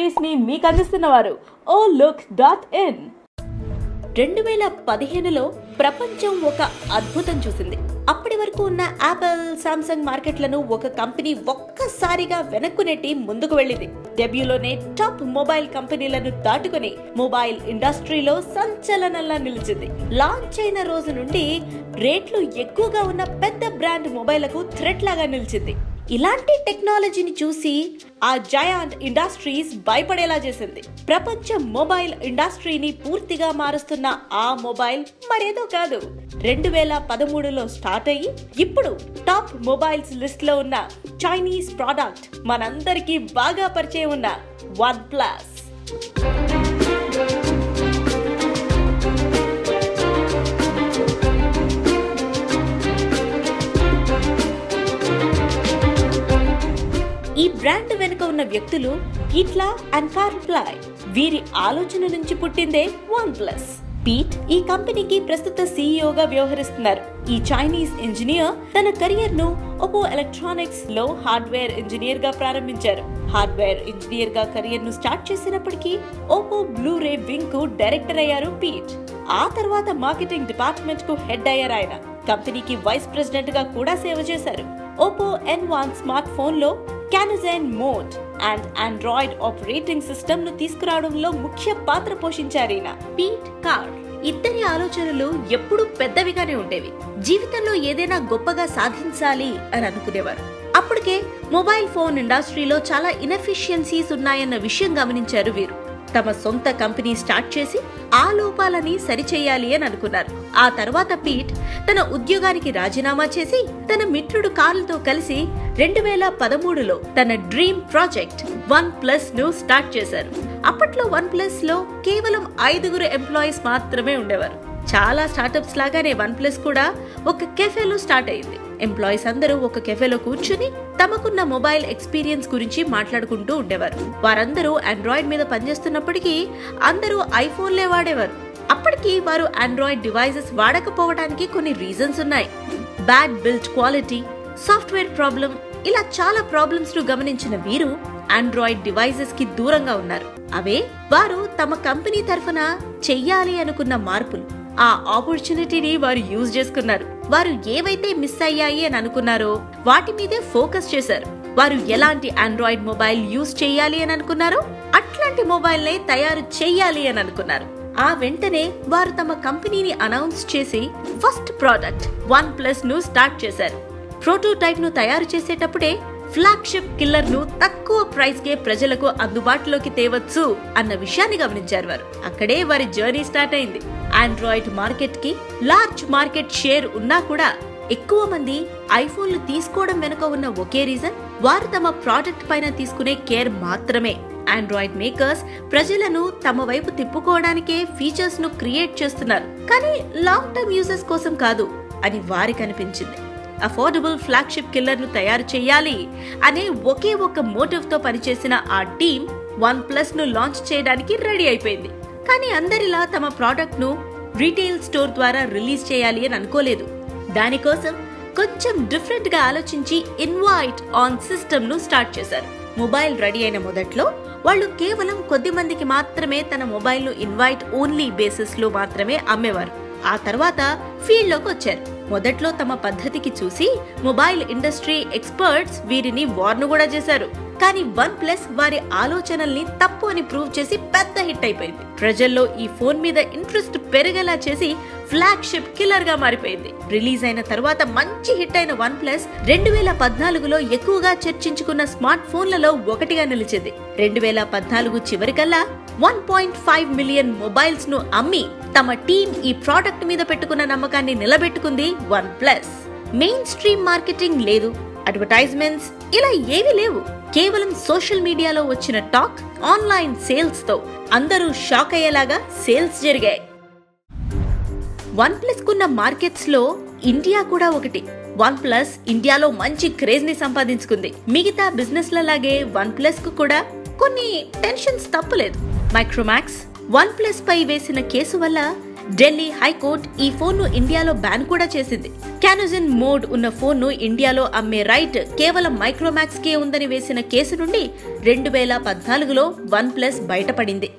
Stories ని మీకు అందిస్తున్నవారు OLook.in. 2015లో ప్రపంచం ఒక అద్భుతం చూసింది. అప్పటి వరకు ఉన్న యాపిల్, సామ్సంగ్ మార్కెట్లను ఒక కంపెనీ ఒక్కసారిగా వెనక్కు నెట్టి ముందుకు వెళ్ళింది. డెబ్యూలోనే టాప్ మొబైల్ కంపెనీలను దాటుకుని మొబైల్ ఇండస్ట్రీలో సంచలనంలా నిలిచింది. లాంచ్ అయిన రోజు నుండి రేట్లు ఎక్కువగా ఉన్న పెద్ద బ్రాండ్ మొబైల్లకు థ్రెట్ లాగా నిలిచింది. ఇలాంటి టెక్నాలజీని చూసి ఆ జయాంట్ ఇండస్ట్రీస్ భయపడేలా చేసింది. ప్రపంచ మొబైల్ ఇండస్ట్రీని పూర్తిగా మారుస్తున్న ఆ మొబైల్ మరేదో కాదు, 2013లో స్టార్ట్ అయ్యి ఇప్పుడు టాప్ మొబైల్స్ లిస్ట్ లో ఉన్న చైనీస్ ప్రోడక్ట్, మనందరికీ బాగా పరిచయం ఉన్న OnePlus. ఈ బ్రాండ్ వెనుక ఉన్న వ్యక్తులు పీట్లా అండ్ కార్ల్ ప్లాయ్. వీరి ఆలోచన నుంచి పుట్టిందే OnePlus. పీట్ ఈ కంపెనీకి ప్రస్తుత సీఈఓగా వ్యవహరిస్తున్నారు. ఈ చైనీస్ ఇంజనీర్ తన కెరియర్ ను ఒప్పో ఎలక్ట్రానిక్స్ లో హార్డ్వేర్ ఇంజనీర్ గా ప్రారంభించారు. హార్డ్వేర్ ఇంజనీర్ గా కెరియర్ ను స్టార్ట్ చేసినప్పటికీ ఒప్పో బ్లూరే వింగ్ కు డైరెక్టర్ అయ్యారు పీట్. ఆ తర్వాత మార్కెటింగ్ డిపార్ట్మెంట్ కు హెడ్ అయ్యారు ఆయన. కంపెనీకి వైస్ ప్రెసిడెంట్ గా కూడా సేవ చేశారు. ఒప్పో N1 స్మార్ట్ ఫోన్ లో Cyanogen mod and Android operating system ను తీసుకురావడంలో ముఖ్య పాత్ర పోషించారు ఈయన. పీట్, కార్ల్ ఇద్దరి ఆలోచనలు ఎప్పుడూ పెద్దవిగానే ఉండేవి. జీవితంలో ఏదైనా గొప్పగా సాధించాలి అని అనుకునేవారు. అప్పటికే మొబైల్ ఫోన్ ఇండస్ట్రీలో చాలా ఇన్ఎఫిషియన్సీస్ ఉన్నాయన్న విషయం గమనించారు వీరు. తమ సొంత కంపెనీ స్టార్ట్ చేసి ఆ లోపాలని సరిచేయాలి అని అనుకున్నారు. ఆ తర్వాత పీట్ తన ఉద్యోగానికి రాజీనామా చేసి తన మిత్రుడు కార్ల్ తో కలిసి 2013లో తన డ్రీమ్ ప్రాజెక్ట్ OnePlus ను స్టార్ట్ చేశారు. అప్పట్లో OnePlus లో కేవలం 5 ఎంప్లాయీస్ మాత్రమే ఉండేవారు. చాలా స్టార్టప్స్ లాగానే OnePlus కూడా ఒక కెఫేలో స్టార్ట్ అయింది. ఎంప్లాయీస్ అందరూ ఒక కెఫేలో కూర్చుని తమకున్న మొబైల్ ఎక్స్పీరియన్స్ గురించి మాట్లాడుకుంటూ ఉండేవారు. వారందరూ ఆండ్రాయిడ్ మీద పనిచేస్తున్నప్పటికీ అందరూ ఐఫోన్లే వాడేవారు. అప్పటికి వారు ఆండ్రాయిడ్ డివైసెస్ వాడకపోవడానికి కొన్ని రీజన్స్ ఉన్నాయి. Bad build quality, software problem, ఇలా చాలా ప్రాబ్లమ్స్ ను గమనించిన వీరు ఆండ్రాయిడ్ డివైసెస్ కి దూరంగా ఉన్నారు. అవే వారు తమ కంపెనీ తరఫున చెయ్యాలి అనుకున్న మార్పులు. ఆ ఆపర్చునిటీని వారు యూజ్ చేసుకున్నారు. వారు ఏవైతే మిస్ అయ్యాయి అని అనుకున్నారో వాటి మీదే ఫోకస్ చేశారు. వారు ఎలాంటి ఆండ్రాయిడ్ మొబైల్ యూజ్ చేయాలి అని అనుకున్నారో అట్లాంటి మొబైల్ నే తయారు చేయాలి అని అనుకున్నారు. ఆ వెంటనే వారు తమ కంపెనీని అనౌన్స్ చేసి ఫస్ట్ ప్రోడక్ట్ OnePlus ను స్టార్ట్ చేశారు. ప్రోటోటైప్ ను తయారు చేసేటప్పుడే ఫ్లాగ్షిప్ కిల్లర్ ను తక్కువ ప్రైస్ కే ప్రజలకు అందుబాటులోకి తేవచ్చు అన్న విషయాన్ని గమనించారు వారు. అక్కడే వారి జర్నీ స్టార్ట్ అయింది. ఆండ్రాయిడ్ మార్కెట్ కి లార్జ్ మార్కెట్ షేర్ ఉన్నా కూడా ఎక్కువ మంది ఐఫోన్లు తీసుకోవడం వెనుక ఉన్న ఒకే రీజన్, వారు తమ ప్రోడక్ట్ పైన తీసుకునే కేర్ మాత్రమే. ఆండ్రాయిడ్ మేకర్స్ ప్రజలను తమ వైపు తిప్పుకోవడానికే ఫీచర్స్ ను క్రియేట్ చేస్తున్నారు, కానీ లాంగ్ టర్మ్ యూజర్స్ కోసం కాదు అని వారికి అనిపించింది. అఫోర్డబుల్ ఫ్లాగ్షిప్ కిల్లర్ ను తయారు చేయాలి అనే ఒకే ఒక మోటివ్ తో పనిచేసిన ఆ టీమ్ OnePlus ను లాంచ్ చేయడానికి రెడీ అయిపోయింది. కానీ అందరిలా తమ ప్రోడక్ట్ ను రీటైల్ స్టోర్ ద్వారా రిలీజ్ చేయాలి అని అనుకోలేదు. దానికోసం కొంచెం డిఫరెంట్ గా ఆలోచించి ఇన్వైట్ ఆన్ సిస్టమ్ ను స్టార్ట్ చేశారు. మొబైల్ రెడీ అయిన మొదట్లో వాళ్ళు కేవలం కొద్ది మందికి మాత్రమే తన మొబైల్ ను ఇన్వైట్ ఓన్లీ బేసిస్ లో మాత్రమే అమ్మేవారు. ఆ తర్వాత ఫీల్డ్ లోకి వచ్చారు. మొదట్లో తమ పద్ధతికి చూసి మొబైల్ ఇండస్ట్రీ ఎక్స్పర్ట్స్ వీరిని వార్న్ కూడా చేశారు. కానీ OnePlus వారి ఆలోచనల్ని తప్పు అని ప్రూవ్ చేసి పెద్ద హిట్ అయిపోయింది. ప్రజల్లో ఈ ఫోన్ మీద ఇంట్రెస్ట్ పెరిగేలా చేసి ఫ్లాగ్షిప్ కిల్లర్ గా మారిపోయింది. రిలీజ్ అయిన తర్వాత మంచి హిట్ అయిన OnePlus 2014లో ఎక్కువగా చర్చించుకున్న స్మార్ట్ ఫోన్లలో ఒకటిగా నిలిచింది. 2014 చివరికల్లా 1.5 మిలియన్ మొబైల్స్ ను అమ్మి తమ టీం ఈ ప్రోడక్ట్ మీద పెట్టుకున్న నమ్మకాన్ని నిలబెట్టుకుంది OnePlus. మెయిన్ స్ట్రీమ్ మార్కెటింగ్ లేదు, అడ్వర్టైజ్మెంట్స్ ఇలా ఏవీ లేవు. కేవలం సోషల్ మీడియాలో వచ్చిన టాక్, ఆన్లైన్ సేల్స్ తో అందరూ షాక్ అయ్యేలాగా సేల్స్ జరిగాయి. OnePlus కున్న మార్కెట్స్ లో ఇండియా కూడా ఒకటి. OnePlus ఇండియాలో మంచి క్రేజ్ ని సంపాదించుకుంది. మిగతా బిజినెస్ లాగే OnePlus కు కూడా కొన్ని టెన్షన్స్ తప్పలేదు. మైక్రోమాక్స్ OnePlus పై వేసిన కేసు వల్ల ఢిల్లీ హైకోర్టు ఈ ఫోన్ ను ఇండియాలో బ్యాన్ కూడా చేసింది. క్యానోజన్ మోడ్ ఉన్న ఫోన్ ను ఇండియాలో అమ్మే రైట్ కేవలం మైక్రోమాక్స్ కే ఉందని వేసిన కేసు నుండి 2014లో OnePlus బయటపడింది.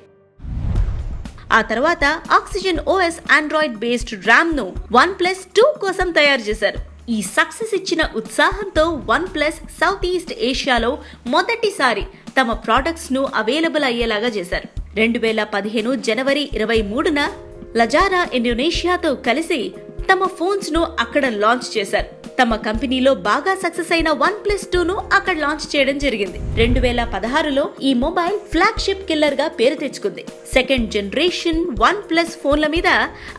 ఆ తర్వాత oxygen OS Android based RAM ను OnePlus 2 కోసం తయారు చేశారు. ఈ సక్సెస్ ఇచ్చిన ఉత్సాహంతో OnePlus సౌత్ ఈస్ట్ ఏషియాలో మొదటిసారి తమ ప్రొడక్ట్స్ ను అవైలబుల్ అయ్యేలాగా చేశారు. 2015 జనవరి 23న లజారా ఇండోనేషియాతో కలిసి తమ ఫోన్స్ ను అక్కడ లాంచ్ చేశారు. తమ కంపెనీలో బాగా సక్సెస్ అయిన OnePlus 2 ను అక్కడ లాంచ్ చేయడం జరిగింది. 2016లో ఈ మొబైల్ ఫ్లాగ్షిప్ కిల్లర్ గా పేరు తెచ్చుకుంది. సెకండ్ జనరేషన్ OnePlus ఫోన్ల మీద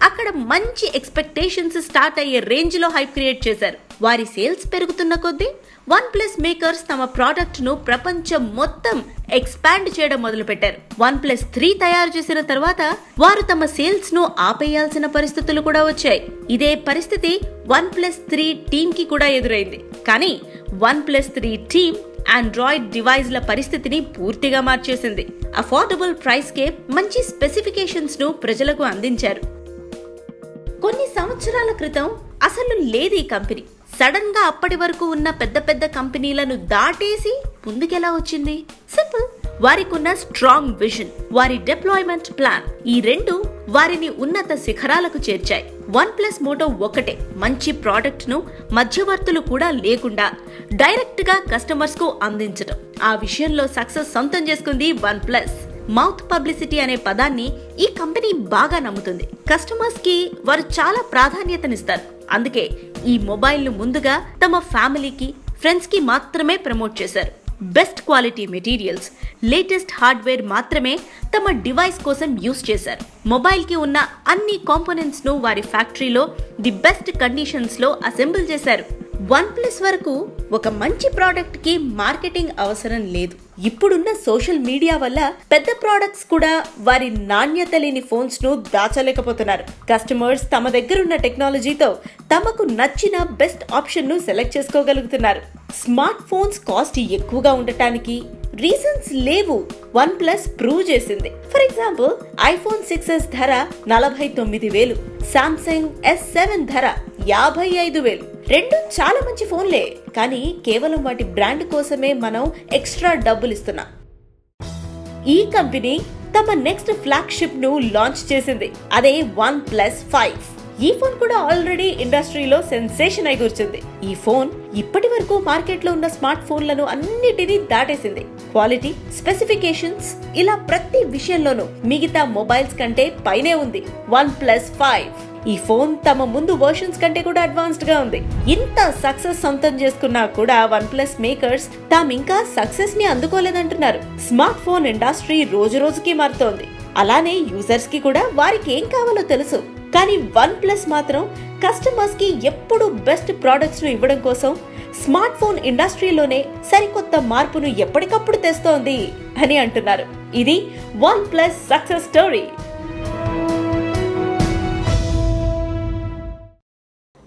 అక్కడ మంచి ఎక్స్పెక్టేషన్స్ స్టార్ట్ అయ్యే రేంజ్ లో హైప్ క్రియేట్ చేశారు. వారి సేల్స్ పెరుగుతున్న కొద్దీ OnePlus మేకర్స్ తమ ప్రోడక్ట్ ను ప్రపంచం మొత్తం ఎక్స్పాండ్ చేయడం మొదలుపెట్టారు. OnePlus 3 తయారు చేసిన తర్వాత వారు తమ సేల్స్ ను ఆపేయాల్సిన పరిస్థితులు కూడా వచ్చాయి. ఇదే పరిస్థితి OnePlus 3 టీమ్ కి కూడా ఎదురైంది. కానీ OnePlus 3 టీమ్ ఆండ్రాయిడ్ డివైస్ల పరిస్థితిని పూర్తిగా మార్చేసింది. అఫోర్డబుల్ ప్రైస్ కే మంచి స్పెసిఫికేషన్స్ ను ప్రజలకు అందించారు. కొన్ని సంవత్సరాల క్రితం అసలు లేదు ఈ కంపెనీ. సడన్ గా అప్పటి వరకు ఉన్న పెద్ద పెద్ద కంపెనీలను దాటేసి ముందుకెలా వచ్చింది? సింపుల్, వారికున్న స్ట్రాంగ్ విజన్, వారి డిప్లాయ్మెంట్ ప్లాన్, ఈ రెండు వారిని ఉన్నత శిఖరాలకు చేర్చాయి. OnePlus మోటో ఒకటే, మంచి ప్రోడక్ట్ ను మధ్యవర్తులు కూడా లేకుండా డైరెక్ట్ గా కస్టమర్స్ కు అందించడం. ఆ విషయంలో సక్సెస్ సొంతం చేసుకుంది OnePlus. మౌత్ పబ్లిసిటీ అనే పదాన్ని ఈ కంపెనీ బాగా నమ్ముతుంది. కస్టమర్స్ కి వారు చాలా ప్రాధాన్యతనిస్తారు. అందుకే ఈ మొబైల్ ను ముందుగా తమ ఫ్యామిలీకి, ఫ్రెండ్స్ కి మాత్రమే ప్రమోట్ చేశారు. Best quality materials, latest hardware మాత్రమే తమ డివైస్ కోసం యూస్ చేశారు. మొబైల్ కి ఉన్న అన్ని కాంపోనెంట్స్ ను వారి ఫ్యాక్టరీలో ది బెస్ట్ కండిషన్స్ లో అసెంబుల్ చేశారు. OnePlus వరకు ఒక మంచి ప్రోడక్ట్ కి మార్కెటింగ్ అవసరం లేదు. ఇప్పుడున్న సోషల్ మీడియా వల్ల పెద్ద ప్రోడక్ట్స్ కూడా వారి నాణ్యత లేని ఫోన్స్ ను దాచలేకపోతున్నారు. కస్టమర్స్ తమ దగ్గరున్న టెక్నాలజీతో తమకు నచ్చిన బెస్ట్ ఆప్షన్ ను సెలెక్ట్ చేసుకోగలుగుతున్నారు. స్మార్ట్ ఫోన్స్ కాస్ట్ ఎక్కువగా ఉండటానికి రీజన్స్ లేవు. OnePlus ప్రూవ్ చేసింది. ఫర్ ఎగ్జాంపుల్, iPhone 6s ధర 49,000, Samsung S7 ధర 55,000. రెండు చాలా మంచి ఫోన్లే, కానీ కేవలం వాటి బ్రాండ్ కోసమే మనం ఎక్స్ట్రా డబ్బులు ఇస్తున్నాం. ఈ కంపెనీ తమ నెక్స్ట్ ఫ్లాగ్షిప్ ను లాంచ్ చేసింది. అదే OnePlus 5. ఈ ఫోన్ కూడా ఆల్రెడీ ఇండస్ట్రీలో సెన్సేషన్ అయి కూర్చుంది. ఈ ఫోన్ ఇప్పటి వరకు మార్కెట్ లో ఉన్న స్మార్ట్ ఫోన్లను అన్నిటినీ దాటేసింది. క్వాలిటీ, స్పెసిఫికేషన్స్, ఇలా ప్రతి విషయంలోనూ మిగతా మొబైల్స్ కంటే పైనే ఉంది OnePlus 5. ఈ ఫోన్ తమ ముందు వర్షన్స్ కంటే కూడా అడ్వాన్స్డ్ గా ఉంది. ఇంత సక్సెస్ సొంతం చేసుకున్నా కూడా OnePlus మేకర్స్ తామింకా సక్సెస్ ని అందుకోలేదంటున్నారు. స్మార్ట్ ఫోన్ ఇండస్ట్రీ రోజు రోజుకి మారుతోంది. అలానే యూజర్స్ కి కూడా వారికి ఏం కావాలో తెలుసు. కానీ OnePlus మాత్రం కస్టమర్స్ కి ఎప్పుడు బెస్ట్ ప్రొడక్ట్స్ ను ఇవ్వడం కోసం స్మార్ట్ ఫోన్ ఇండస్ట్రీలోనే సరికొత్త మార్పును ఎప్పటికప్పుడు తెస్తోంది అని అంటున్నారు. ఇది OnePlus సక్సెస్ స్టోరీ.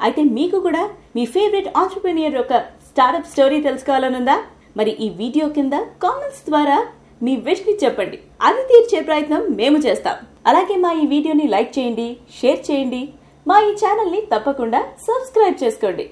అయితే మీకు కూడా మీ ఫేవరెట్ ఆంట్రప్రెన్యూర్ యొక్క స్టార్టప్ స్టోరీ తెలుసుకోవాలనుందా? మరి ఈ వీడియో కింద కామెంట్స్ ద్వారా మీ విష్ ని చెప్పండి. అది తీర్చే ప్రయత్నం మేము చేస్తాం. అలాగే మా ఈ వీడియోని లైక్ చేయండి, షేర్ చేయండి. మా ఈ ఛానల్ ని తప్పకుండా సబ్స్క్రైబ్ చేసుకోండి.